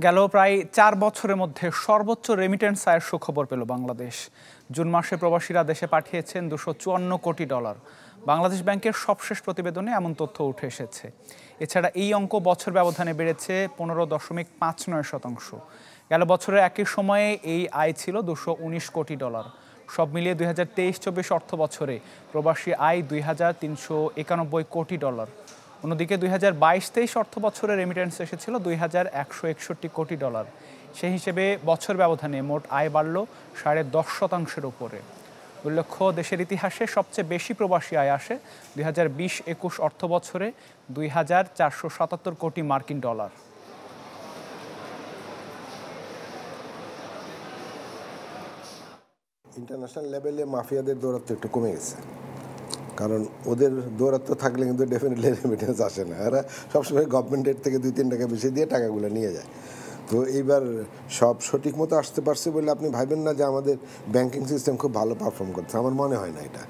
গেল প্রায় ৪ বছরের মধ্যে সর্বোচ্চ রেমিটেন্স আয়ের সুখবর পেল বাংলাদেশ। জুন মাসে প্রবাসীরা দেশে পাঠিয়েছেন $254 কোটি। বাংলাদেশ ব্যাংকের সবশেষ প্রতিবেদনে এমন তথ্য উঠে এসেছে। এছাড়া এই অঙ্ক বছর ব্যবধানে বেড়েছে 15.59%। গেল বছরের একই সময়ে এই আয় ছিল $219 কোটি। সব মিলিয়ে 2023-24 অর্থ বছরে প্রবাসী আয় $2,391 কোটি। অন্যদিকে 2022-23 অর্থ বছরে রেমিটেন্স এসেছিল $2,161 কোটি। সেই হিসেবে বছর ব্যবধানে মোট আয় বাড়ল 10.5%-এর উপরে। উল্লেখ্য, দেশের ইতিহাসে সবচেয়ে বেশি প্রবাসী আয় আসে 2020-21 অর্থ বছরে $2,477 কোটি মার্কিন ডলার। ইন্টারন্যাশনাল লেভেলে মাফিয়াদের দৌরাত্ম্য একটু কমে গেছে, কারণ ওদের দৌরাত্ম্য থাকলে কিন্তু ডেফিনেটলি রেমিটেন্স আসে না। এরা সবসময় গভর্নমেন্টের থেকে 2-3 টাকা বেশি দিয়ে টাকাগুলো নিয়ে যায়। তো এইবার সব সঠিক মতো আসতে পারছে বলে আপনি ভাবেন না যে আমাদের ব্যাংকিং সিস্টেম খুব ভালো পারফর্ম করছে, আমার মনে হয় না এটা।